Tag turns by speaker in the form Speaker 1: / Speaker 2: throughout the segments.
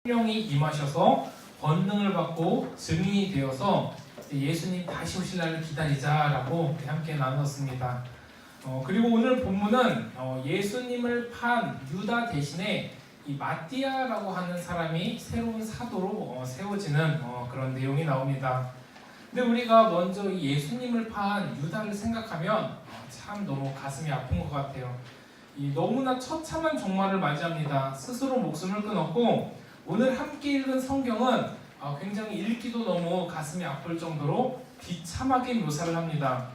Speaker 1: 성령이 임하셔서 권능을 받고 증인이 되어서 예수님 다시 오실 날을 기다리자라고 함께 나눴습니다. 그리고 오늘 본문은 예수님을 판 유다 대신에 이 마띠아라고 하는 사람이 새로운 사도로 세워지는 그런 내용이 나옵니다. 근데 우리가 먼저 이 예수님을 판 유다를 생각하면 참 너무 가슴이 아픈 것 같아요. 너무나 처참한 종말을 맞이합니다. 스스로 목숨을 끊었고, 오늘 함께 읽은 성경은 굉장히 읽기도 너무 가슴이 아플 정도로 비참하게 묘사를 합니다.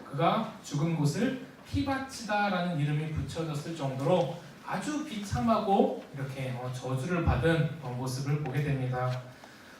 Speaker 1: 그가 죽은 곳을 피바치다라는 이름이 붙여졌을 정도로 아주 비참하고 이렇게 저주를 받은 모습을 보게 됩니다.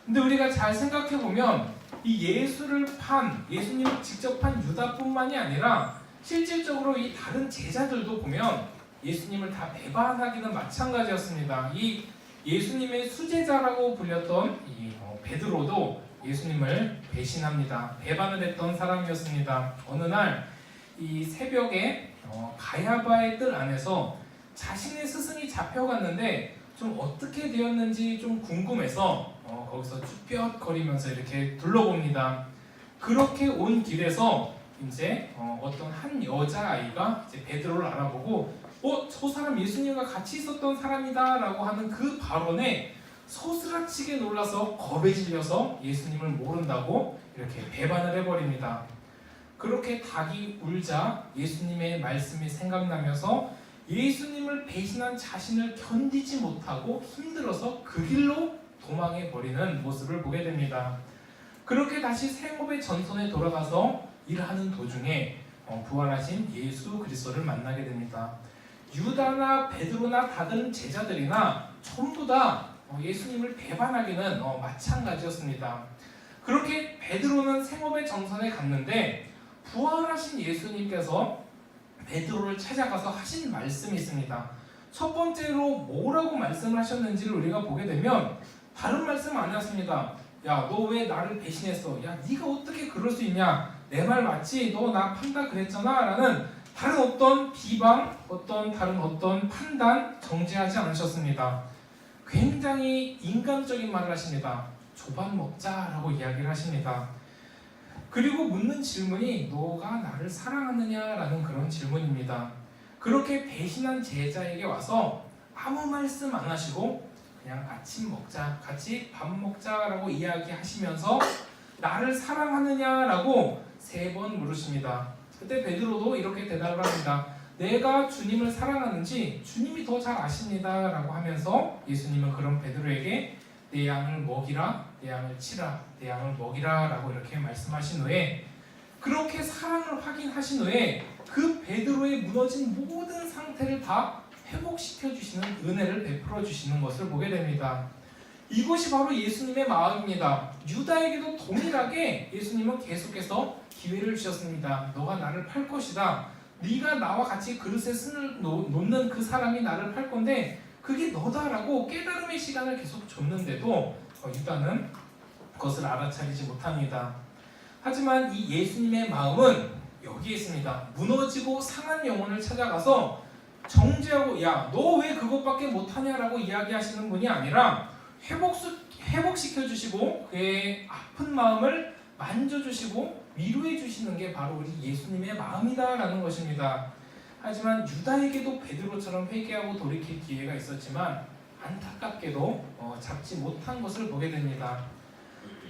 Speaker 1: 근데 우리가 잘 생각해 보면 이 예수님을 직접 판 유다뿐만이 아니라 실질적으로 이 다른 제자들도 보면 예수님을 다 배반하기는 마찬가지였습니다. 이 예수님의 수제자라고 불렸던 이 베드로도 예수님을 배신합니다. 배반을 했던 사람이었습니다. 어느 날 이 새벽에 가야바의 뜰 안에서 자신의 스승이 잡혀갔는데 좀 어떻게 되었는지 좀 궁금해서 거기서 쭈뼛거리면서 이렇게 둘러봅니다. 그렇게 온 길에서 이제 어떤 한 여자아이가 이제 베드로를 알아보고 저 사람 예수님과 같이 있었던 사람이다라고 하는 그 발언에 소스라치게 놀라서 겁에 질려서 예수님을 모른다고 이렇게 배반을 해버립니다. 그렇게 닭이 울자 예수님의 말씀이 생각나면서 예수님을 배신한 자신을 견디지 못하고 힘들어서 그 길로 도망해버리는 모습을 보게 됩니다. 그렇게 다시 생업의 전선에 돌아가서 일하는 도중에 부활하신 예수 그리스도를 만나게 됩니다. 유다나 베드로나 다른 제자들이나 전부 다 예수님을 배반하기는 마찬가지였습니다. 그렇게 베드로는 생업의 전선에 갔는데 부활하신 예수님께서 베드로를 찾아가서 하신 말씀이 있습니다. 첫 번째로 뭐라고 말씀을 하셨는지를 우리가 보게 되면 다른 말씀 아니었습니다. 야, 너 왜 나를 배신했어? 야, 네가 어떻게 그럴 수 있냐? 내 말 맞지? 너 나 판다 그랬잖아? 라는 다른 어떤 비방, 다른 어떤 판단 정지하지 않으셨습니다. 굉장히 인간적인 말을 하십니다. 조반 먹자라고 이야기를 하십니다. 그리고 묻는 질문이 너가 나를 사랑하느냐라는 그런 질문입니다. 그렇게 배신한 제자에게 와서 아무 말씀 안 하시고 그냥 아침 먹자, 같이 밥 먹자라고 이야기하시면서 나를 사랑하느냐라고 3번 물으십니다. 그때 베드로도 이렇게 대답을 합니다. 내가 주님을 사랑하는지 주님이 더 잘 아십니다 라고 하면서 예수님은 그런 베드로에게 내 양을 먹이라, 내 양을 치라, 내 양을 먹이라 라고 이렇게 말씀하신 후에 그렇게 사랑을 확인하신 후에 그 베드로의 무너진 모든 상태를 다 회복시켜 주시는 은혜를 베풀어 주시는 것을 보게 됩니다. 이것이 바로 예수님의 마음입니다. 유다에게도 동일하게 예수님은 계속해서 기회를 주셨습니다. 너가 나를 팔 것이다. 네가 나와 같이 그릇에 쓴을 놓는 그 사람이 나를 팔 건데 그게 너다라고 깨달음의 시간을 계속 줬는데도 유다는 그것을 알아차리지 못합니다. 하지만 이 예수님의 마음은 여기에 있습니다. 무너지고 상한 영혼을 찾아가서 정죄하고 야, 너 왜 그것밖에 못하냐라고 이야기하시는 분이 아니라 회복시켜 주시고 그의 아픈 마음을 만져주시고 위로해 주시는 게 바로 우리 예수님의 마음이다라는 것입니다. 하지만 유다에게도 베드로처럼 회개하고 돌이킬 기회가 있었지만 안타깝게도 잡지 못한 것을 보게 됩니다.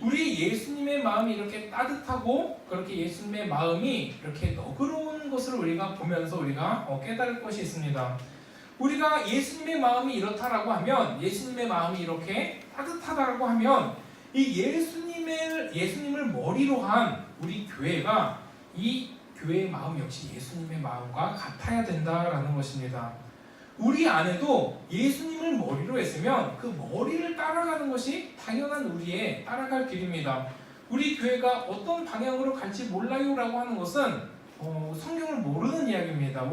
Speaker 1: 우리 예수님의 마음이 이렇게 따뜻하고 그렇게 예수님의 마음이 이렇게 너그러운 것을 우리가 보면서 우리가 깨달을 것이 있습니다. 우리가 예수님의 마음이 이렇다라고 하면, 예수님의 마음이 이렇게 따뜻하다라고 하면 이 예수님을 머리로 한 우리 교회가 이 교회의 마음 역시 예수님의 마음과 같아야 된다라는 것입니다. 우리 안에도 예수님을 머리로 했으면 그 머리를 따라가는 것이 당연한 우리의 따라갈 길입니다. 우리 교회가 어떤 방향으로 갈지 몰라요 라고 하는 것은 성경을 모르는 이야기입니다.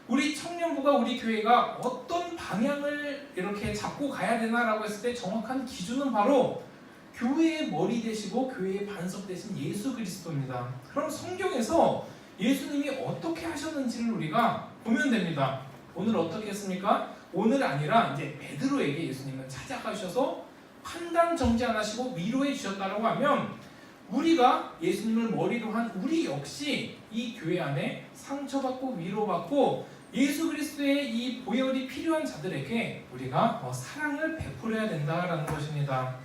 Speaker 1: 우리 청년부가 우리 교회가 어떤 방향을 이렇게 잡고 가야 되나라고 했을 때 정확한 기준은 바로 교회의 머리 되시고 교회의 반석 되신 예수 그리스도입니다. 그럼 성경에서 예수님이 어떻게 하셨는지를 우리가 보면 됩니다. 오늘 어떻게 했습니까? 오늘 아니라 이제 베드로에게 예수님은 찾아가셔서 판단 정지 안 하시고 위로해 주셨다라고 하면 우리가 예수님을 머리로 한 우리 역시 이 교회 안에 상처받고 위로받고 예수 그리스도의 이 보혈이 필요한 자들에게 우리가 사랑을 베풀어야 된다라는 것입니다.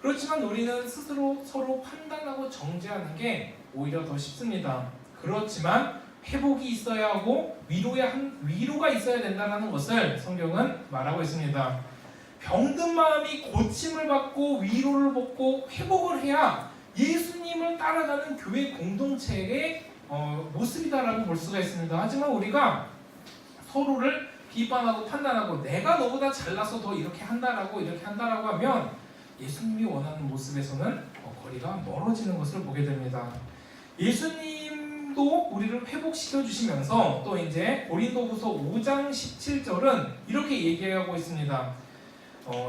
Speaker 1: 그렇지만 우리는 스스로 서로 판단하고 정죄하는 게 오히려 더 쉽습니다. 그렇지만 회복이 있어야 하고 위로가 있어야 된다는 것을 성경은 말하고 있습니다. 병든 마음이 고침을 받고 위로를 받고 회복을 해야 예수님을 따라가는 교회 공동체의 모습이다라고 볼 수가 있습니다. 하지만 우리가 서로를 비판하고 판단하고 내가 너보다 잘나서 더 이렇게 한다라고 하면 예수님이 원하는 모습에서는 거리가 멀어지는 것을 보게 됩니다. 예수님도 우리를 회복시켜 주시면서 또 이제 고린도후서 5장 17절은 이렇게 얘기하고 있습니다.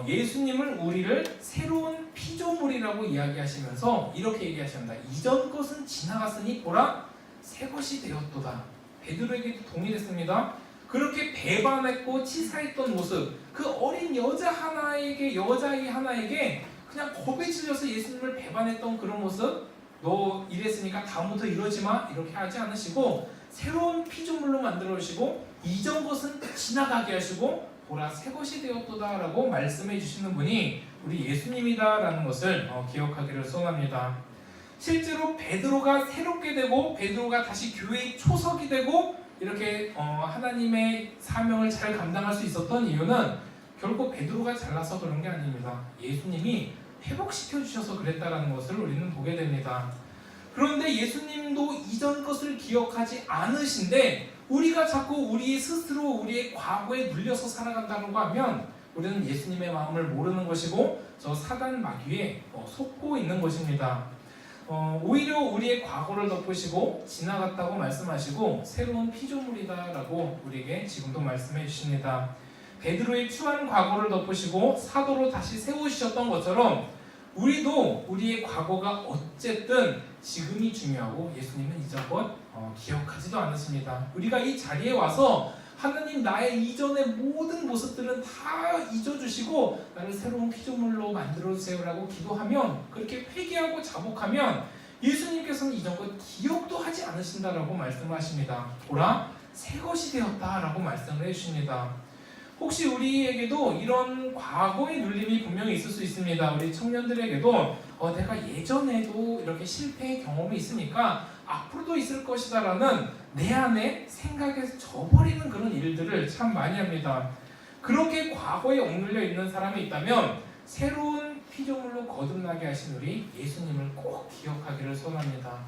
Speaker 1: 예수님은 우리를 새로운 피조물이라고 이야기하시면서 이렇게 얘기하십니다. 이전 것은 지나갔으니 보라 새 것이 되었도다. 베드로에게도 동일했습니다. 그렇게 배반했고 치사했던 모습, 그 어린 여자아이 하나에게 그냥 겁에 질려서 예수님을 배반했던 그런 모습, 너 이랬으니까 다음부터 이러지 마 이렇게 하지 않으시고 새로운 피조물로 만들어 주시고 이전 것은 지나가게 하시고 보라 새 것이 되었도다 라고 말씀해 주시는 분이 우리 예수님이다라는 것을 기억하기를 소원합니다. 실제로 베드로가 새롭게 되고 베드로가 다시 교회의 초석이 되고 이렇게 하나님의 사명을 잘 감당할 수 있었던 이유는 결코 베드로가 잘나서 그런 게 아닙니다. 예수님이 회복시켜 주셔서 그랬다라는 것을 우리는 보게 됩니다. 그런데 예수님도 이전 것을 기억하지 않으신데 우리가 자꾸 우리 스스로 우리의 과거에 눌려서 살아간다고 하면 우리는 예수님의 마음을 모르는 것이고 저 사단 마귀에 속고 있는 것입니다. 오히려 우리의 과거를 덮으시고 지나갔다고 말씀하시고 새로운 피조물이다라고 우리에게 지금도 말씀해 주십니다. 베드로의 추한 과거를 덮으시고 사도로 다시 세우셨던 것처럼 우리도 우리의 과거가 어쨌든 지금이 중요하고 예수님은 이전것 기억하지도 않으십니다. 우리가 이 자리에 와서 하나님 나의 이전의 모든 모습들은 다 잊어주시고 나를 새로운 피조물로 만들어주세요라고 기도하면 그렇게 회개하고 자복하면 예수님께서는 이전 것 기억도 하지 않으신다라고 말씀을 하십니다. 보라 새 것이 되었다라고 말씀을 해주십니다. 혹시 우리에게도 이런 과거의 눌림이 분명히 있을 수 있습니다. 우리 청년들에게도 내가 예전에도 이렇게 실패의 경험이 있으니까 앞으로도 있을 것이다라는 내 안에 생각에서 져버리는 그런 일들을 참 많이 합니다. 그렇게 과거에 억눌려 있는 사람이 있다면 새로운 피조물로 거듭나게 하신 우리 예수님을 꼭 기억하기를 소원합니다.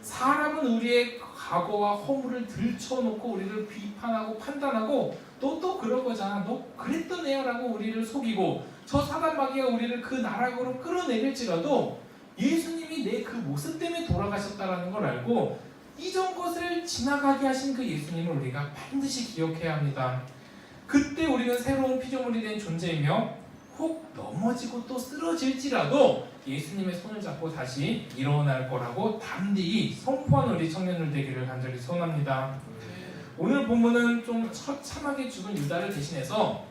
Speaker 1: 사람은 우리의 과거와 허물을 들춰놓고 우리를 비판하고 판단하고 또 그러고자 너 그랬던 애야 라고 우리를 속이고 저 사단 마귀가 우리를 그 나락으로 끌어내릴지라도 예수님이 내 그 모습 때문에 돌아가셨다는 걸 알고 이전 것을 지나가게 하신 그 예수님을 우리가 반드시 기억해야 합니다. 그때 우리는 새로운 피조물이 된 존재이며 혹 넘어지고 또 쓰러질지라도 예수님의 손을 잡고 다시 일어날 거라고 담대히 선포하는 우리 청년들 되기를 간절히 소원합니다. 오늘 본문은 좀 처참하게 죽은 유다를 대신해서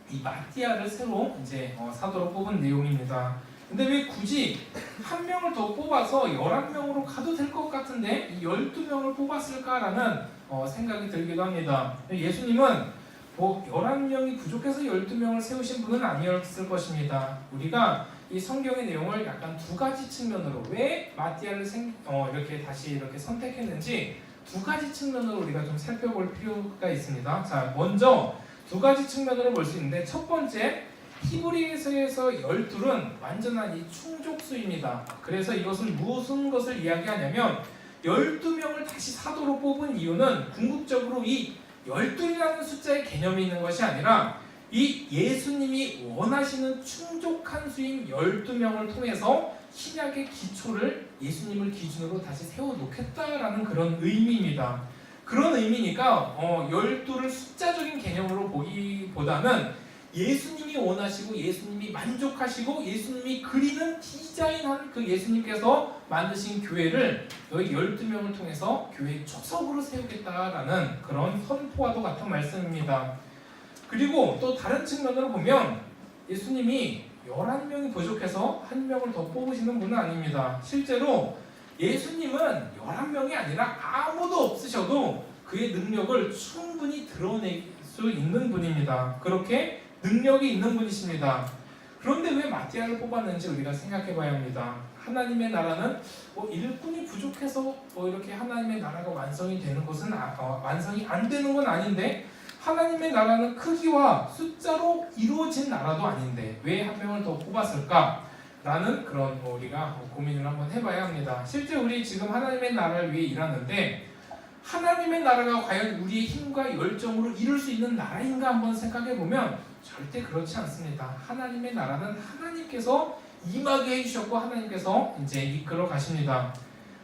Speaker 1: 이 마띠아를 새로 이제 사도로 뽑은 내용입니다. 근데 왜 굳이 한 명을 더 뽑아서 11명으로 가도 될 것 같은데 이 12명을 뽑았을까라는 생각이 들기도 합니다. 예수님은 11명이 부족해서 12명을 세우신 분은 아니었을 것입니다. 우리가 이 성경의 내용을 약간 두 가지 측면으로 왜 마띠아를 이렇게 다시 이렇게 선택했는지 두 가지 측면으로 우리가 좀 살펴볼 필요가 있습니다. 자, 먼저 두 가지 측면으로 볼 수 있는데 첫 번째 히브리서에서 12은 완전한 이 충족수입니다. 그래서 이것은 무슨 것을 이야기하냐면 12명을 다시 사도로 뽑은 이유는 궁극적으로 이 12이라는 숫자의 개념이 있는 것이 아니라 이 예수님이 원하시는 충족한 수인 12명을 통해서 신약의 기초를 예수님을 기준으로 다시 세워놓겠다라는 그런 의미입니다. 그런 의미니까 12를 숫자적인 개념으로 보기보다는 예수님이 원하시고 예수님이 만족하시고 예수님이 그리는 디자인한 그 예수님께서 만드신 교회를 너희 12명을 통해서 교회의 초석으로 세우겠다라는 그런 선포와도 같은 말씀입니다. 그리고 또 다른 측면으로 보면 예수님이 11명이 부족해서 한 명을 더 뽑으시는 분은 아닙니다. 실제로 예수님은 11명이 아니라 아무도 없으셔도 그의 능력을 충분히 드러낼 수 있는 분입니다. 그렇게 능력이 있는 분이십니다. 그런데 왜 마띠아를 뽑았는지 우리가 생각해 봐야 합니다. 하나님의 나라는 일꾼이 부족해서 이렇게 하나님의 나라가 완성이 되는 것은 완성이 안 되는 건 아닌데, 하나님의 나라는 크기와 숫자로 이루어진 나라도 아닌데 왜 한 명을 더 뽑았을까? 라는 그런 우리가 고민을 한번 해봐야 합니다. 실제 우리 지금 하나님의 나라를 위해 일하는데 하나님의 나라가 과연 우리의 힘과 열정으로 이룰 수 있는 나라인가 한번 생각해 보면 절대 그렇지 않습니다. 하나님의 나라는 하나님께서 임하게 해주셨고 하나님께서 이제 이끌어 가십니다.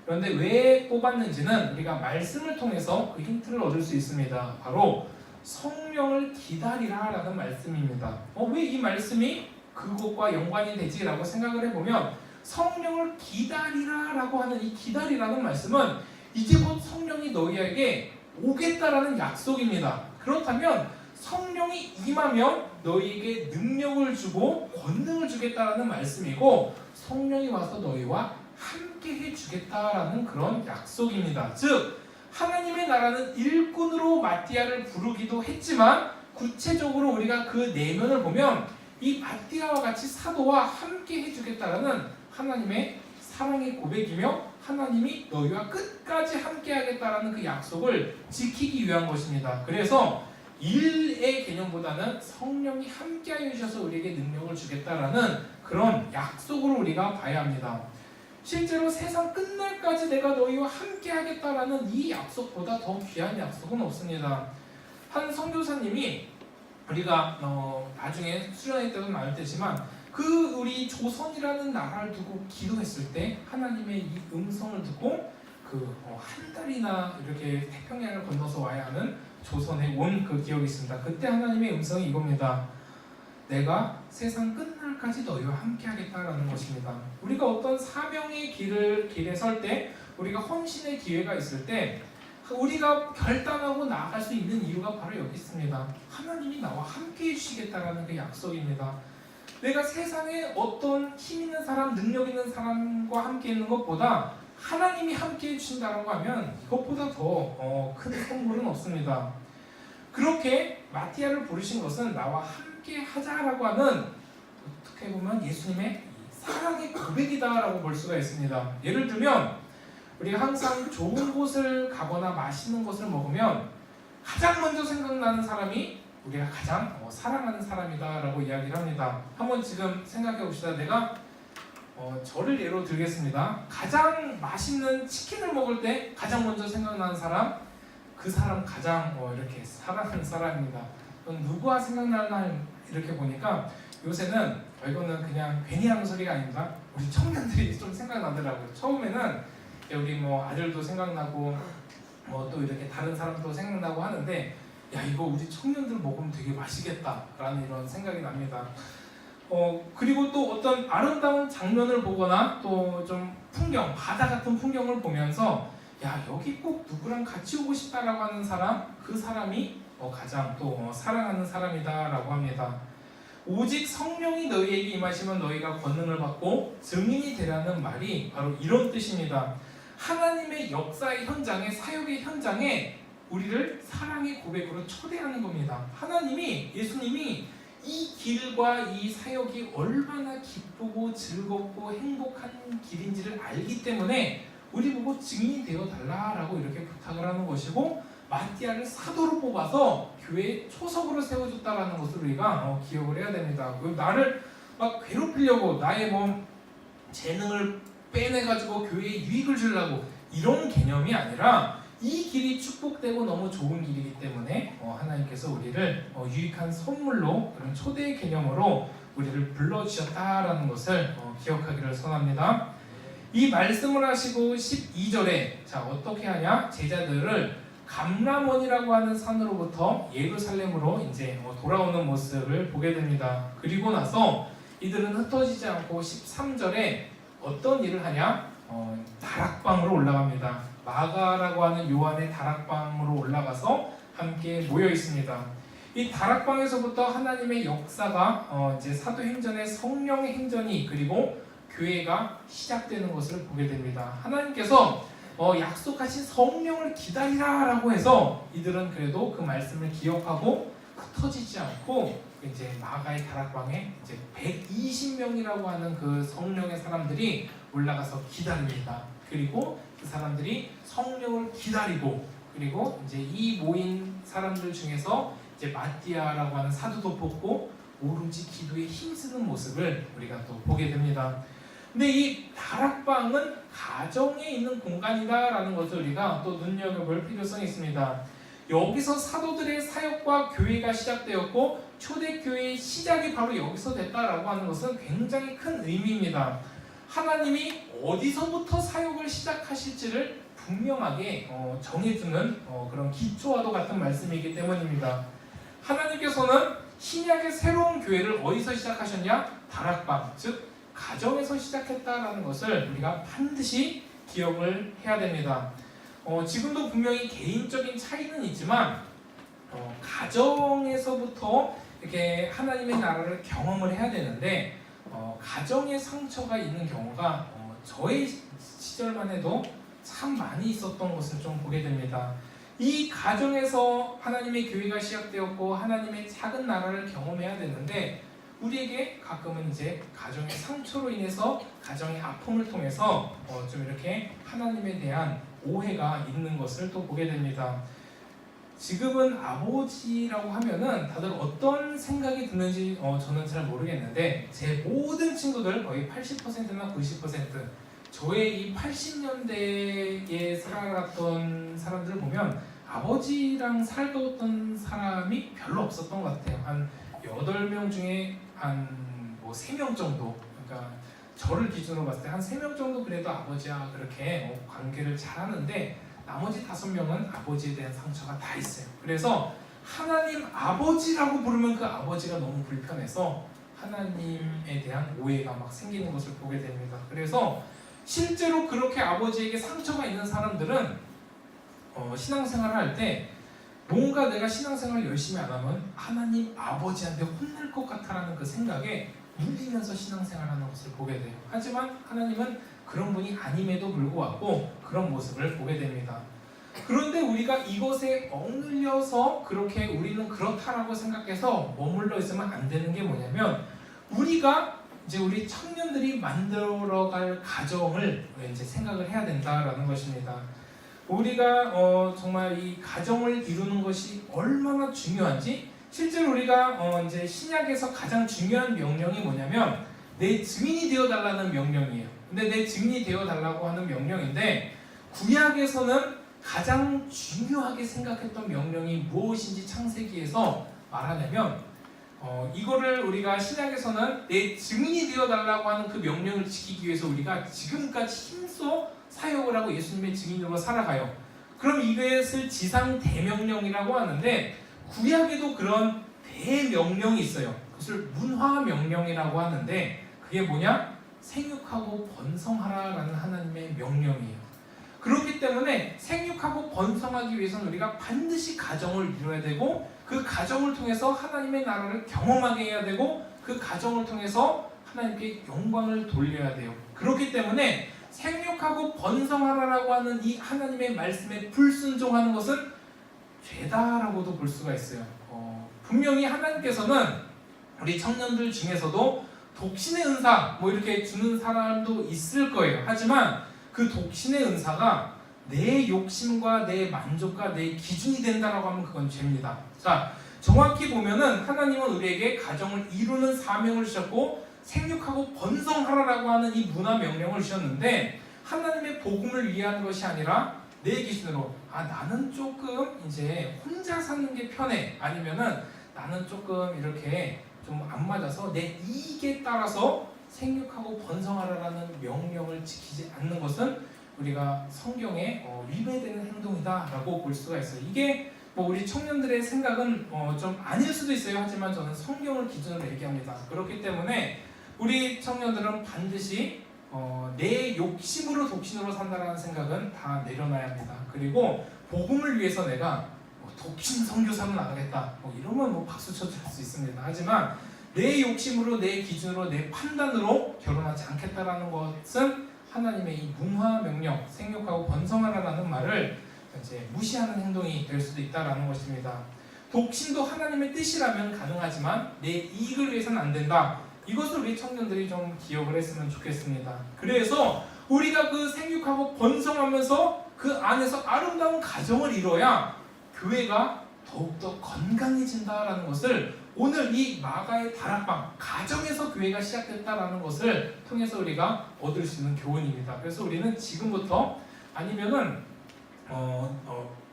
Speaker 1: 그런데 왜 뽑았는지는 우리가 말씀을 통해서 그 힌트를 얻을 수 있습니다. 바로 성령을 기다리라 라는 말씀입니다. 왜 이 말씀이 그것과 연관이 되지라고 생각을 해보면, 성령을 기다리라 라고 하는 이 기다리라는 말씀은 이제 곧 성령이 너희에게 오겠다라는 약속입니다. 그렇다면 성령이 임하면 너희에게 능력을 주고 권능을 주겠다라는 말씀이고, 성령이 와서 너희와 함께 해주겠다라는 그런 약속입니다. 즉 하나님의 나라는 일꾼으로 마띠아를 부르기도 했지만 구체적으로 우리가 그 내면을 보면 이 마띠아와 같이 사도와 함께 해주겠다라는 하나님의 사랑의 고백이며 하나님이 너희와 끝까지 함께 하겠다라는 그 약속을 지키기 위한 것입니다. 그래서 일의 개념보다는 성령이 함께하여 주셔서 우리에게 능력을 주겠다라는 그런 약속으로 우리가 봐야 합니다. 실제로 세상 끝날까지 내가 너희와 함께 하겠다라는 이 약속보다 더 귀한 약속은 없습니다. 한 선교사님이 우리가 나중에 수련회 때도 나올 때지만 그 우리 조선이라는 나라를 두고 기도했을 때 하나님의 이 음성을 듣고 한 달이나 이렇게 태평양을 건너서 와야 하는 조선에 온 그 기억이 있습니다. 그때 하나님의 음성이 이겁니다. 내가 세상 끝날까지 너희와 함께 하겠다라는 것입니다. 우리가 어떤 사명의 길에 설 때, 우리가 헌신의 기회가 있을 때 우리가 결단하고 나아갈 수 있는 이유가 바로 여기 있습니다. 하나님이 나와 함께 해주시겠다라는 그 약속입니다. 내가 세상에 어떤 힘 있는 사람, 능력 있는 사람과 함께 있는 것보다 하나님이 함께 해주신다고 하면 이것보다 더 큰 선물은 없습니다. 그렇게 마띠아를 부르신 것은 나와 함께 하자라고 하는, 어떻게 보면 예수님의 사랑의 고백이다라고 볼 수가 있습니다. 예를 들면 우리가 항상 좋은 곳을 가거나 맛있는 것을 먹으면 가장 먼저 생각나는 사람이 우리가 가장 사랑하는 사람이다라고 이야기를 합니다. 한번 지금 생각해 봅시다. 내가 저를 예로 들겠습니다. 가장 맛있는 치킨을 먹을 때 가장 먼저 생각나는 사람, 그 사람 가장 이렇게 사랑하는 사람입니다. 그럼 누구와 생각나나 이렇게 보니까 요새는 이거는 그냥 괜히 하는 소리가 아닙니다. 우리 청년들이 좀 생각나더라고요. 처음에는 우리 아들도 생각나고 또 이렇게 다른 사람도 생각나고 하는데, 야 이거 우리 청년들 먹으면 되게 맛있겠다라는 이런 생각이 납니다. 그리고 또 어떤 아름다운 장면을 보거나 또 좀 풍경, 바다 같은 풍경을 보면서 야 여기 꼭 누구랑 같이 오고 싶다라고 하는 사람, 그 사람이 가장 또 사랑하는 사람이다라고 합니다. 오직 성령이 너희에게 임하시면 너희가 권능을 받고 증인이 되라는 말이 바로 이런 뜻입니다. 하나님의 역사의 현장에, 사역의 현장에 우리를 사랑의 고백으로 초대하는 겁니다. 하나님이, 예수님이 이 길과 이 사역이 얼마나 기쁘고 즐겁고 행복한 길인지를 알기 때문에 우리 보고 증인이 되어 달라라고 이렇게 부탁을 하는 것이고, 마띠아를 사도로 뽑아서 교회에 초석으로 세워줬다라는 것을 우리가 기억을 해야 됩니다. 나를 막 괴롭히려고 나의 재능을 빼내가지고 교회에 유익을 주려고 이런 개념이 아니라 이 길이 축복되고 너무 좋은 길이기 때문에 하나님께서 우리를 유익한 선물로, 그런 초대의 개념으로 우리를 불러주셨다라는 것을 기억하기를 선합니다. 이 말씀을 하시고 12절에 자 어떻게 하냐? 제자들을 감람원이라고 하는 산으로부터 예루살렘으로 이제 돌아오는 모습을 보게 됩니다. 그리고 나서 이들은 흩어지지 않고 13절에 어떤 일을 하냐? 다락방으로 올라갑니다. 마가라고 하는 요한의 다락방으로 올라가서 함께 모여 있습니다. 이 다락방에서부터 하나님의 역사가 이제 사도행전의 성령의 행전이 그리고 교회가 시작되는 것을 보게 됩니다. 하나님께서 약속하신 성령을 기다리라라고 해서 이들은 그래도 그 말씀을 기억하고 흩어지지 않고 이제 마가의 다락방에 이제 120명이라고 하는 그 성령의 사람들이 올라가서 기다립니다. 그리고 그 사람들이 성령을 기다리고 그리고 이제 이 모인 사람들 중에서 이제 마띠아라고 하는 사도도 뽑고 오로지 기도에 힘쓰는 모습을 우리가 또 보게 됩니다. 근데 이 다락방은 가정에 있는 공간이다라는 것을 우리가 또 눈여겨볼 필요성이 있습니다. 여기서 사도들의 사역과 교회가 시작되었고 초대교회의 시작이 바로 여기서 됐다라고 하는 것은 굉장히 큰 의미입니다. 하나님이 어디서부터 사역을 시작하실지를 분명하게 정해주는 그런 기초와도 같은 말씀이기 때문입니다. 하나님께서는 신약의 새로운 교회를 어디서 시작하셨냐? 다락방, 즉 가정에서 시작했다라는 것을 우리가 반드시 기억을 해야 됩니다. 지금도 분명히 개인적인 차이는 있지만 가정에서부터 이렇게 하나님의 나라를 경험을 해야 되는데 가정에 상처가 있는 경우가 저의 시절만 해도 참 많이 있었던 것을 좀 보게 됩니다. 이 가정에서 하나님의 교회가 시작되었고 하나님의 작은 나라를 경험해야 되는데 우리에게 가끔은 이제 가정의 상처로 인해서 가정의 아픔을 통해서 좀 이렇게 하나님에 대한 오해가 있는 것을 또 보게 됩니다. 지금은 아버지라고 하면은 다들 어떤 생각이 드는지 저는 잘 모르겠는데 제 모든 친구들 거의 80%나 90% 저의 이 80년대에 살아갔던 사람들을 보면 아버지랑 살던 사람이 별로 없었던 것 같아요. 한 8명 중에 한 뭐 3명 정도, 그러니까 저를 기준으로 봤을 때 한 3명 정도 그래도 아버지와 그렇게 관계를 잘 하는데 나머지 5명은 아버지에 대한 상처가 다 있어요. 그래서 하나님 아버지라고 부르면 그 아버지가 너무 불편해서 하나님에 대한 오해가 막 생기는 것을 보게 됩니다. 그래서 실제로 그렇게 아버지에게 상처가 있는 사람들은 신앙생활을 할 때 뭔가 내가 신앙생활을 열심히 안 하면 하나님 아버지한테 혼날 것 같다라는 그 생각에 눌리면서 신앙생활하는 것을 보게 돼요. 하지만 하나님은 그런 분이 아님에도 불구하고 그런 모습을 보게 됩니다. 그런데 우리가 이것에 억눌려서 그렇게 우리는 그렇다라고 생각해서 머물러 있으면 안 되는 게 뭐냐면 우리가 이제 우리 청년들이 만들어갈 가정을 이제 생각을 해야 된다라는 것입니다. 우리가 정말 이 가정을 이루는 것이 얼마나 중요한지 실제로 우리가 이제 신약에서 가장 중요한 명령이 뭐냐면 내 증인이 되어 달라는 명령이에요. 근데 내 증인이 되어 달라고 하는 명령인데 구약에서는 가장 중요하게 생각했던 명령이 무엇인지 창세기에서 말하냐면 이거를 우리가 신약에서는 내 증인이 되어 달라고 하는 그 명령을 지키기 위해서 우리가 지금까지 힘써 사역을 하고 예수님의 증인으로 살아가요. 그럼 이것을 지상 대명령이라고 하는데 구약에도 그런 대명령이 있어요. 그것을 문화 명령이라고 하는데 그게 뭐냐? 생육하고 번성하라라는 하나님의 명령이에요. 그렇기 때문에 생육하고 번성하기 위해서는 우리가 반드시 가정을 이루어야 되고 그 가정을 통해서 하나님의 나라를 경험하게 해야 되고 그 가정을 통해서 하나님께 영광을 돌려야 돼요. 그렇기 때문에 생육하고 번성하라라고 하는 이 하나님의 말씀에 불순종하는 것은 죄다라고도 볼 수가 있어요. 분명히 하나님께서는 우리 청년들 중에서도 독신의 은사 뭐 이렇게 주는 사람도 있을 거예요. 하지만 그 독신의 은사가 내 욕심과 내 만족과 내 기준이 된다라고 하면 그건 죄입니다. 자, 정확히 보면은 하나님은 우리에게 가정을 이루는 사명을 주셨고 생육하고 번성하라라고 하는 이 문화 명령을 주셨는데 하나님의 복음을 위한 것이 아니라 내 기준으로 나는 조금 이제 혼자 사는 게 편해 아니면은 나는 조금 이렇게 좀 안 맞아서 내 이익에 따라서 생육하고 번성하라라는 명령을 지키지 않는 것은 우리가 성경에 위배되는 행동이다라고 볼 수가 있어요. 이게 뭐 우리 청년들의 생각은 좀 아닐 수도 있어요. 하지만 저는 성경을 기준으로 얘기합니다. 그렇기 때문에 우리 청년들은 반드시 내 욕심으로 독신으로 산다라는 생각은 다 내려놔야 합니다. 그리고 복음을 위해서 내가 독신 선교사로 나가겠다. 뭐 이러면 뭐 박수 쳐줄 수 있습니다. 하지만 내 욕심으로, 내 기준으로, 내 판단으로 결혼하지 않겠다라는 것은 하나님의 이 문화 명령, 생육하고 번성하라라는 말을 이제 무시하는 행동이 될 수도 있다라는 것입니다. 독신도 하나님의 뜻이라면 가능하지만 내 이익을 위해서는 안 된다. 이것을 우리 청년들이 좀 기억을 했으면 좋겠습니다. 그래서 우리가 그 생육하고 번성하면서 그 안에서 아름다운 가정을 이뤄야 교회가 더욱더 건강해진다라는 것을 오늘 이 마가의 다락방, 가정에서 교회가 시작됐다라는 것을 통해서 우리가 얻을 수 있는 교훈입니다. 그래서 우리는 지금부터 아니면은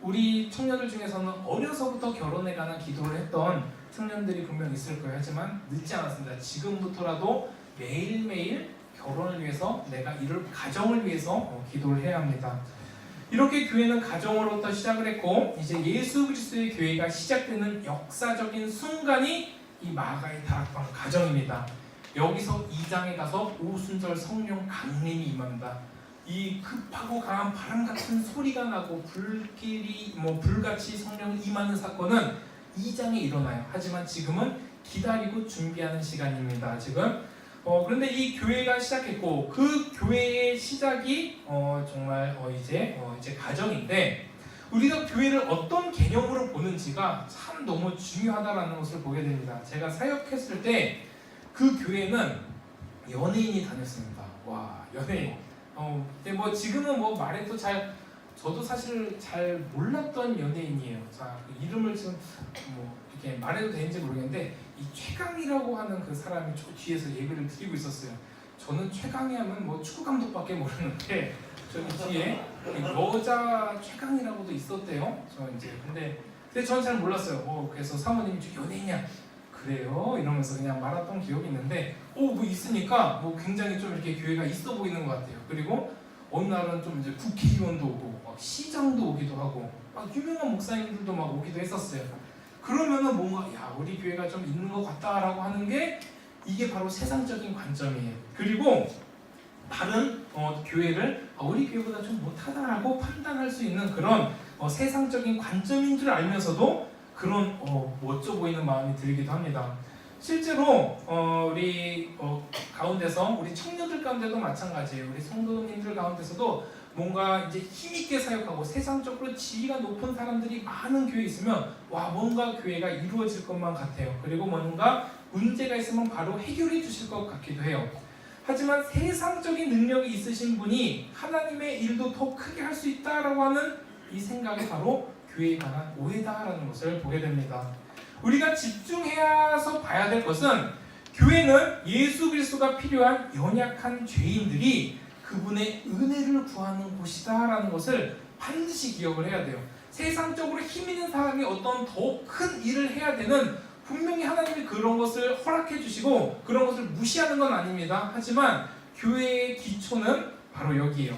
Speaker 1: 우리 청년들 중에서는 어려서부터 결혼에 관한 기도를 했던 청년들이 분명 있을 거예요. 하지만 늦지 않았습니다. 지금부터라도 매일매일 결혼을 위해서, 내가 이룰 가정을 위해서 기도를 해야 합니다. 이렇게 교회는 가정으로부터 시작을 했고, 이제 예수 그리스도의 교회가 시작되는 역사적인 순간이 이 마가의 다락방 가정입니다. 여기서 2장에 가서 오순절 성령 강림이 임합니다. 이 급하고 강한 바람 같은 소리가 나고 불같이 성령이 임하는 사건은 2장에 일어나요. 하지만 지금은 기다리고 준비하는 시간입니다. 지금 그런데 이 교회가 시작했고, 그 교회의 시작이 정말 이제 가정인데, 우리가 교회를 어떤 개념으로 보는지가 참 너무 중요하다라는 것을 보게 됩니다. 제가 사역했을 때 그 교회는 연예인이 다녔습니다. 와, 연예인. 근데 뭐 지금은 뭐 말해도 저도 사실 잘 몰랐던 연예인이에요. 자, 그 이름을 지금 뭐 이렇게 말해도 되는지 모르겠는데, 이 최강이라고 하는 그 사람이 저 뒤에서 예배를 드리고 있었어요. 저는 최강이 하면 뭐 축구 감독밖에 모르는데, 저기 뒤에 여자 최강이라고도 있었대요. 근데 저는 잘 몰랐어요. 그래서 사모님이 저 연예인이야. 그래요? 이러면서 그냥 말았던 기억이 있는데, 뭐 있으니까 뭐 굉장히 좀 이렇게 교회가 있어 보이는 것 같아요. 그리고 어느 날은 좀 이제 국회의원도 오고, 막 시장도 오기도 하고, 막 유명한 목사님들도 막 오기도 했었어요. 그러면은 뭔가 우리 교회가 좀 있는 것 같다라고 하는 게, 이게 바로 세상적인 관점이에요. 그리고 다른 교회를 우리 교회보다 좀 못하다라고 판단할 수 있는 그런 세상적인 관점인 줄 알면서도 그런 멋져 보이는 마음이 들기도 합니다. 실제로 우리 가운데서, 우리 청년들 가운데도 마찬가지예요. 우리 성도님들 가운데서도 뭔가 이제 힘있게 사역하고 세상적으로 지위가 높은 사람들이 많은 교회에 있으면 뭔가 교회가 이루어질 것만 같아요. 그리고 뭔가 문제가 있으면 바로 해결해 주실 것 같기도 해요. 하지만 세상적인 능력이 있으신 분이 하나님의 일도 더 크게 할 수 있다라고 하는 이 생각이 바로 교회에 관한 오해다라는 것을 보게 됩니다. 우리가 집중해서 봐야 될 것은, 교회는 예수 그리스도가 필요한 연약한 죄인들이 그분의 은혜를 구하는 곳이다라는 것을 반드시 기억을 해야 돼요. 세상적으로 힘 있는 사람이 어떤 더 큰 일을 해야 되는, 분명히 하나님이 그런 것을 허락해 주시고 그런 것을 무시하는 건 아닙니다. 하지만 교회의 기초는 바로 여기에요.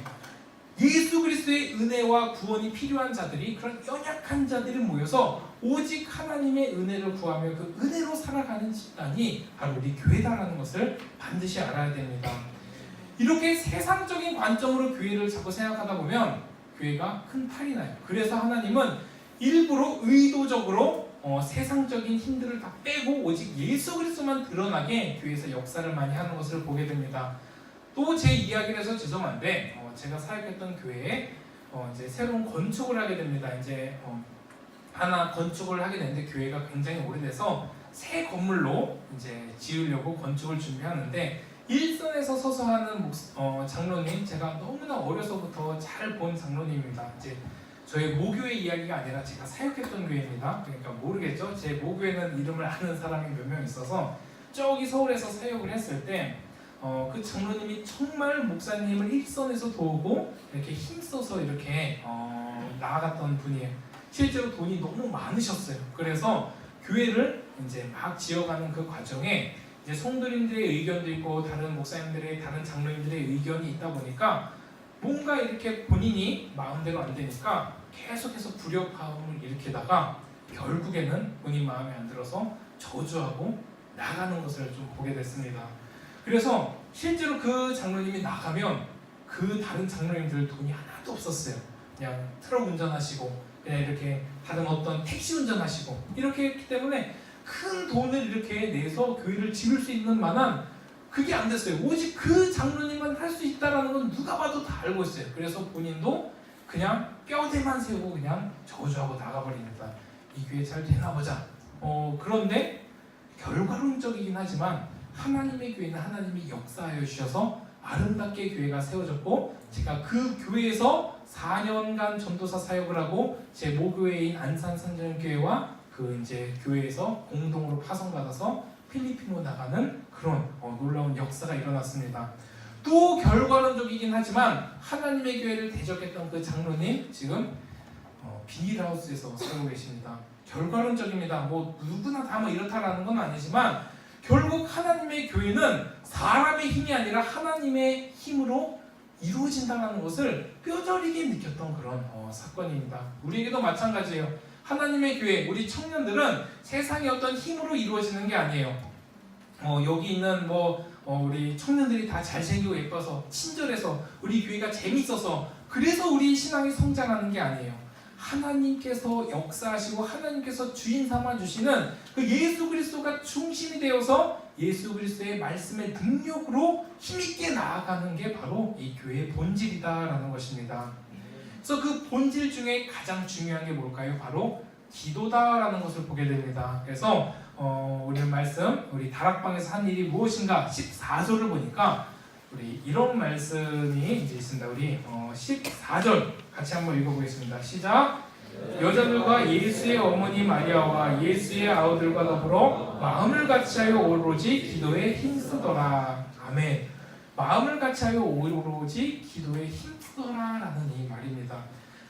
Speaker 1: 예수 그리스도의 은혜와 구원이 필요한 자들이, 그런 연약한 자들이 모여서 오직 하나님의 은혜를 구하며 그 은혜로 살아가는 집단이 바로 우리 교회다라는 것을 반드시 알아야 됩니다. 이렇게 세상적인 관점으로 교회를 자꾸 생각하다 보면 교회가 큰 탈이 나요. 그래서 하나님은 일부러 의도적으로 세상적인 힘들을 다 빼고 오직 예수 그리스도만 드러나게 교회에서 역사를 많이 하는 것을 보게 됩니다. 또 제 이야기를 해서 죄송한데, 제가 사역했던 교회에 이제 새로운 건축을 하게 됩니다. 이제 하나 건축을 하게 되는데, 교회가 굉장히 오래돼서 새 건물로 이제 지으려고 건축을 준비하는데, 일선에서 서서 하는 장로님, 제가 너무나 어려서부터 잘 본 장로님입니다. 이제 저희 모교의 이야기가 아니라 제가 사역했던 교회입니다. 그러니까 모르겠죠. 제 모교에는 이름을 아는 사람이 몇 명 있어서 저기 서울에서 사역을 했을 때 그 장로님이 정말 목사님을 일선에서 도우고 이렇게 힘써서 이렇게 나아갔던 분이에요. 실제로 돈이 너무 많으셨어요. 그래서 교회를 이제 막 지어가는 그 과정에 이제 성도님들의 의견도 있고 다른 목사님들의, 다른 장로님들의 의견이 있다 보니까 뭔가 이렇게 본인이 마음대로 안 되니까 계속해서 불협화음을 일으키다가 결국에는 본인 마음에 안 들어서 저주하고 나가는 것을 좀 보게 됐습니다. 그래서 실제로 그 장로님이 나가면 그 다른 장로님들 돈이 하나도 없었어요. 그냥 트럭 운전하시고 그냥 이렇게 다른 어떤 택시 운전하시고 이렇게 했기 때문에 큰 돈을 이렇게 내서 교회를 지을 수 있는 만한 그게 안 됐어요. 오직 그 장로님만 할 수 있다라는 건 누가 봐도 다 알고 있어요. 그래서 본인도 그냥 뼈대만 세우고 그냥 저주하고 나가버립니다. 이 교회 잘 되나 보자. 그런데 결과론적이긴 하지만 하나님의 교회는 하나님이 역사하여 주셔서 아름답게 교회가 세워졌고, 제가 그 교회에서 4년간 전도사 사역을 하고 제 모교회인 안산선전교회와 그 이제 교회에서 공동으로 파송받아서 필리핀으로 나가는 그런 놀라운 역사가 일어났습니다. 또 결과론적이긴 하지만 하나님의 교회를 대적했던 그 장로님 지금 비닐하우스에서 살고 계십니다. 결과론적입니다. 뭐 누구나 다 뭐 이렇다라는 건 아니지만 결국 하나님의 교회는 사람의 힘이 아니라 하나님의 힘으로 이루어진다는 것을 뼈저리게 느꼈던 그런 사건입니다. 우리에게도 마찬가지예요. 하나님의 교회, 우리 청년들은 세상의 어떤 힘으로 이루어지는 게 아니에요. 여기 있는 우리 청년들이 다 잘생기고 예뻐서 친절해서 우리 교회가 재밌어서 그래서 우리 신앙이 성장하는 게 아니에요. 하나님께서 역사하시고 하나님께서 주인 삼아 주시는 그 예수 그리스도가 중심이 되어서 예수 그리스도의 말씀의 능력으로 힘있게 나아가는 게 바로 이 교회의 본질이다라는 것입니다. 그래서 그 본질 중에 가장 중요한 게 뭘까요? 바로 기도다라는 것을 보게 됩니다. 그래서 우리 말씀, 우리 다락방에서 한 일이 무엇인가 14절을 보니까 우리 이런 말씀이 이제 있습니다. 우리 14절 같이 한번 읽어보겠습니다. 시작. 여자들과 예수의 어머니 마리아와 예수의 아우들과 더불어 마음을 같이하여 오로지 기도에 힘쓰더라. 아멘. 마음을 같이하여 오로지 기도에 힘쓰더라라는 이 말입니다.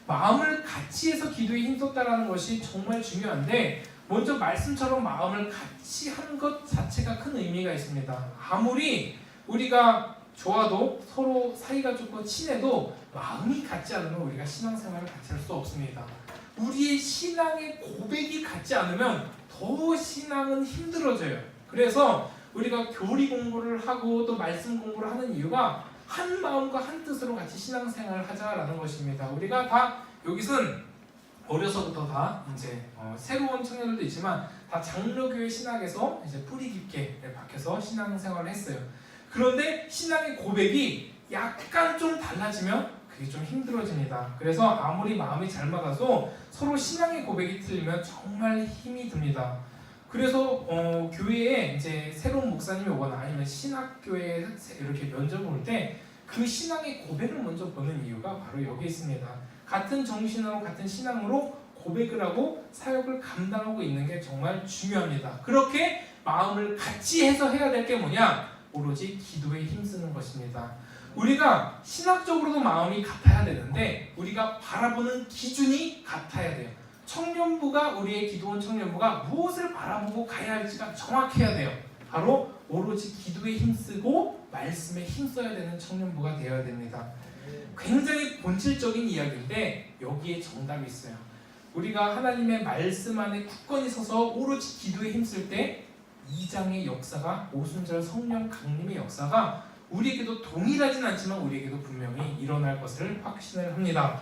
Speaker 1: 마음을 같이 해서 기도에 힘썼다라는 것이 정말 중요한데, 먼저 말씀처럼 마음을 같이 하는 것 자체가 큰 의미가 있습니다. 아무리 우리가 좋아도 서로 사이가 좋고 친해도 마음이 같지 않으면 우리가 신앙생활을 같이 할 수 없습니다. 우리의 신앙의 고백이 같지 않으면 더 신앙은 힘들어져요. 그래서 우리가 교리 공부를 하고 또 말씀 공부를 하는 이유가 한 마음과 한 뜻으로 같이 신앙생활을 하자라는 것입니다. 우리가 다 여기서는 어려서부터 다 이제 새로운 청년들도 있지만 다 장로교회 신학에서 이제 뿌리 깊게 박혀서 신앙생활을 했어요. 그런데 신앙의 고백이 약간 좀 달라지면 그게 좀 힘들어집니다. 그래서 아무리 마음이 잘 맞아도 서로 신앙의 고백이 틀리면 정말 힘이 듭니다. 그래서 교회에 이제 새로운 목사님이 오거나 아니면 신학교에 이렇게 면접을 올 때 그 신앙의 고백을 먼저 보는 이유가 바로 여기 있습니다. 같은 정신으로 같은 신앙으로 고백을 하고 사역을 감당하고 있는 게 정말 중요합니다. 그렇게 마음을 같이 해서 해야 될 게 뭐냐? 오로지 기도에 힘쓰는 것입니다. 우리가 신학적으로도 마음이 같아야 되는데 우리가 바라보는 기준이 같아야 돼요. 청년부가, 우리의 기도원 청년부가 무엇을 바라보고 가야 할지가 정확해야 돼요. 바로 오로지 기도에 힘쓰고 말씀에 힘써야 되는 청년부가 되어야 됩니다. 굉장히 본질적인 이야기인데 여기에 정답이 있어요. 우리가 하나님의 말씀 안에 굳건히 서서 오로지 기도에 힘쓸 때 2장의 역사가, 오순절 성령 강림의 역사가 우리에게도 동일하진 않지만 우리에게도 분명히 일어날 것을 확신을 합니다.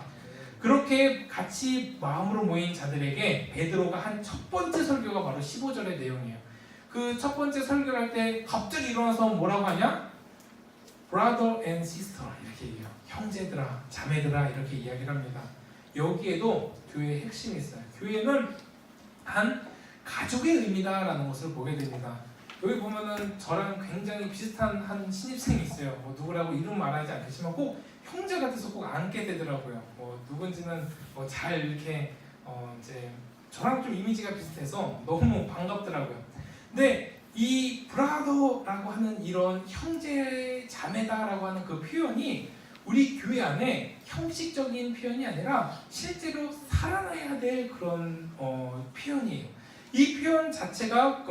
Speaker 1: 그렇게 같이 마음으로 모인 자들에게 베드로가 한 첫 번째 설교가 바로 15절의 내용이에요. 그 첫 번째 설교를 할 때 갑자기 일어나서 뭐라고 하냐? Brother and sister 이렇게 얘기해요. 형제들아, 자매들아 이렇게 이야기를 합니다. 여기에도 교회의 핵심이 있어요. 교회는 한 가족의 의미다라는 것을 보게 됩니다. 여기 보면은 저랑 굉장히 비슷한 한 신입생이 있어요. 누구라고 이름 말하지 않겠지만 꼭 형제 같아서 꼭 안게 되더라고요. 누군지는 잘 이렇게 이제 저랑 좀 이미지가 비슷해서 너무 반갑더라고요. 근데 이 브라더라고 하는 이런 형제 자매다라고 하는 그 표현이 우리 교회 안에 형식적인 표현이 아니라 실제로 살아나야 될 그런 표현이에요. 이 표현 자체가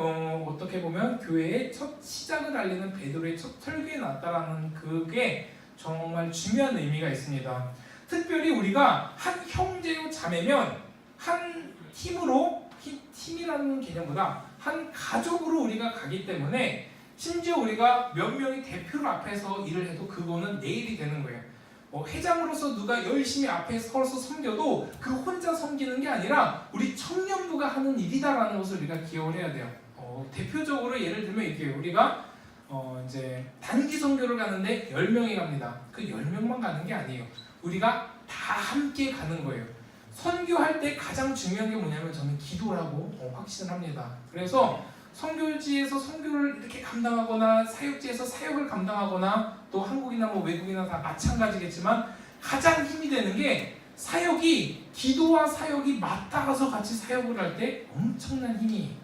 Speaker 1: 어떻게 보면 교회의 첫 시작을 알리는 베드로의 첫 설교에 나왔다라는 그게 정말 중요한 의미가 있습니다. 특별히 우리가 한 형제요 자매면 한 팀으로, 팀이라는 개념보다 한 가족으로 우리가 가기 때문에 심지어 우리가 몇 명이 대표로 앞에서 일을 해도 그거는 내일이 되는 거예요. 회장으로서 누가 열심히 앞에 서서 섬겨도 그 혼자 섬기는 게 아니라 우리 청년부가 하는 일이다라는 것을 우리가 기억을 해야 돼요. 대표적으로 예를 들면 이게 우리가 이제 단기 선교를 가는데 10명이 갑니다. 그 10명만 가는 게 아니에요. 우리가 다 함께 가는 거예요. 선교할 때 가장 중요한 게 뭐냐면 저는 기도라고 확신을 합니다. 그래서 선교지에서 선교를 이렇게 감당하거나 사역지에서 사역을 감당하거나 또 한국이나 외국이나 다 마찬가지겠지만 가장 힘이 되는 게 사역이 기도와 사역이 맞닿아서 같이 사역을 할 때 엄청난 힘이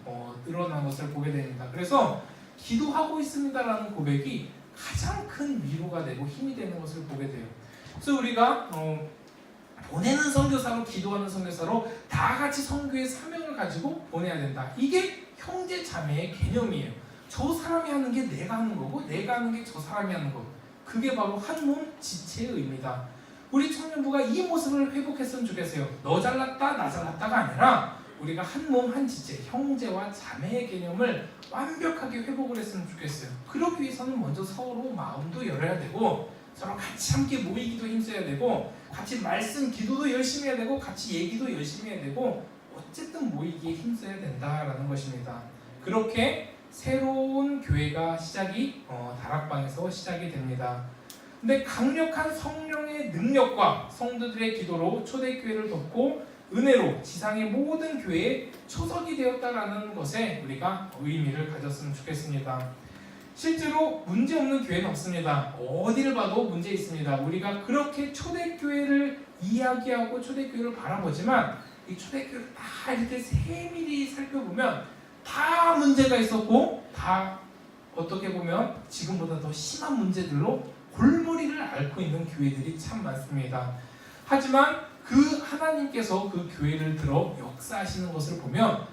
Speaker 1: 늘어나는 것을 보게 됩니다. 그래서 기도하고 있습니다라는 고백이 가장 큰 위로가 되고 힘이 되는 것을 보게 돼요. 그래서 우리가 보내는 선교사로 기도하는 선교사로 다 같이 선교의 사명을 가지고 보내야 된다. 이게 형제 자매의 개념이에요. 저 사람이 하는 게 내가 하는 거고 내가 하는 게 저 사람이 하는 거. 그게 바로 한 몸 지체의 의미다. 우리 청년부가 이 모습을 회복했으면 좋겠어요. 너 잘났다 나 잘났다가 아니라 우리가 한 몸 한 지체, 형제와 자매의 개념을 완벽하게 회복을 했으면 좋겠어요. 그러기 위해서는 먼저 서로 마음도 열어야 되고 서로 같이 함께 모이기도 힘써야 되고 같이 말씀 기도도 열심히 해야 되고 같이 얘기도 열심히 해야 되고 어쨌든 모이기에 힘써야 된다라는 것입니다. 그렇게 새로운 교회가 시작이 다락방에서 시작이 됩니다. 근데 강력한 성령의 능력과 성도들의 기도로 초대교회를 덮고 은혜로 지상의 모든 교회에 초석이 되었다라는 것에 우리가 의미를 가졌으면 좋겠습니다. 실제로 문제 없는 교회는 없습니다. 어디를 봐도 문제 있습니다. 우리가 그렇게 초대교회를 이야기하고 초대교회를 바라보지만 이 초대교회를 다 이렇게 세밀히 살펴보면 다 문제가 있었고 다 어떻게 보면 지금보다 더 심한 문제들로 골머리를 앓고 있는 교회들이 참 많습니다. 하지만 그 하나님께서 그 교회를 들어 역사하시는 것을 보면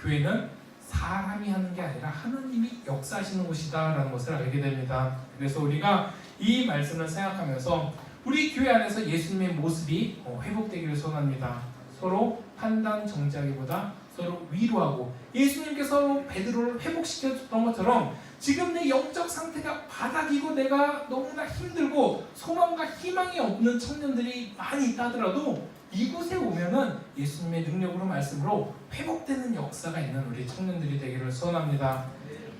Speaker 1: 교회는 사람이 하는 게 아니라 하나님이 역사하시는 곳이다 라는 것을 알게 됩니다. 그래서 우리가 이 말씀을 생각하면서 우리 교회 안에서 예수님의 모습이 회복되기를 소원합니다. 서로 판단 정지하기보다 서로 위로하고 예수님께서 베드로를 회복시켰던 것처럼 지금 내 영적 상태가 바닥이고 내가 너무나 힘들고 소망과 희망이 없는 청년들이 많이 있다 하더라도 이곳에 오면은 예수님의 능력으로 말씀으로 회복되는 역사가 있는 우리 청년들이 되기를 소원합니다.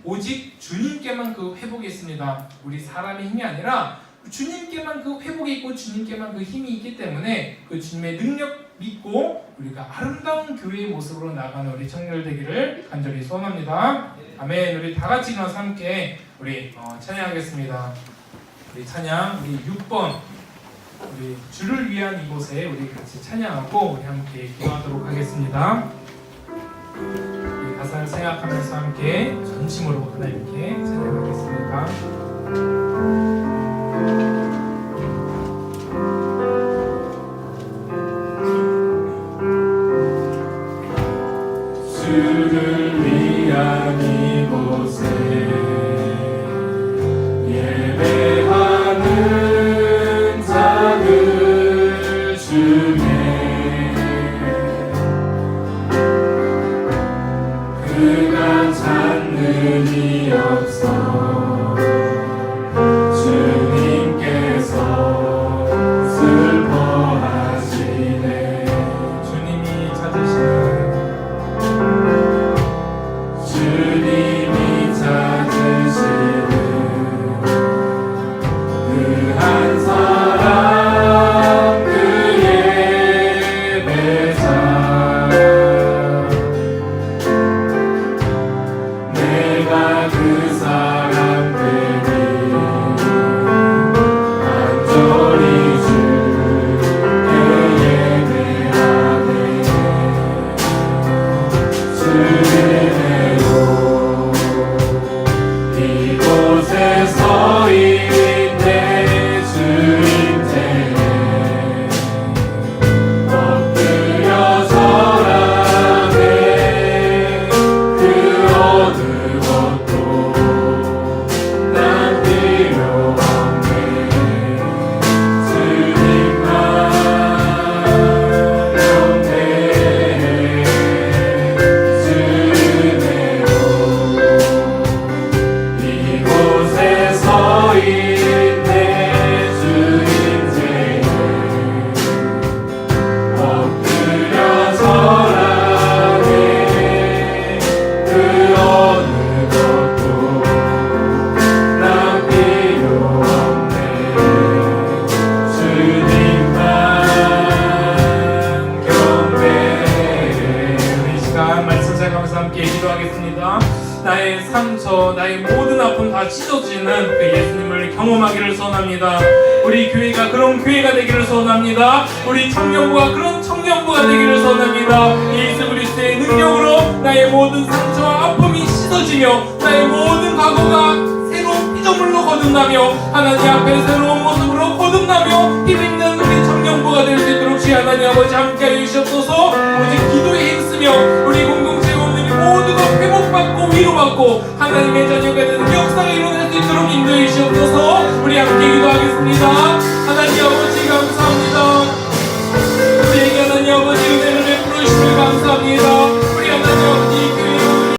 Speaker 1: 오직 주님께만 그 회복이 있습니다. 우리 사람의 힘이 아니라 주님께만 그 회복이 있고 주님께만 그 힘이 있기 때문에 그 주님의 능력 믿고 우리가 아름다운 교회의 모습으로 나가는 우리 청년들 되기를 간절히 소원합니다. 아멘. 우리 다 같이 일어나서 함께 우리 찬양하겠습니다. 우리 찬양 우리 6번 우리 주를 위한 이곳에 우리 같이 찬양하고 우리 함께 기도하도록 하겠습니다. 우리 가사를 생각하면서 함께 전심으로 하나님께 찬양하겠습니다.
Speaker 2: 주를 위한 이곳에 예배하는 자들 중에 그가 찾는 이 없어 주
Speaker 1: 다 찢어지는 그 예수님을 경험하기를 소원합니다. 우리 교회가 그런 교회가 되기를 소원합니다. 우리 청년부가 그런 청년부가 되기를 소원합니다. 예수 그리스도의 능력으로 나의 모든 상처와 아픔이 씻어지며 나의 모든 과거가 새로운 피조물로 거듭나며 하나님 앞에 새로운 모습으로 거듭나며 힘있는 우리 청년부가 될 수 있도록 주의 하나님 아버지 함께하여 주시옵소서. 오직 기도에 힘쓰며 우리 공동체 원들이 모두가 회복받고 위로받고 하나님의 자녀가 되는 역사가 일어날 수 있도록 인도해 주시옵소서. 우리 함께 기도하겠습니다.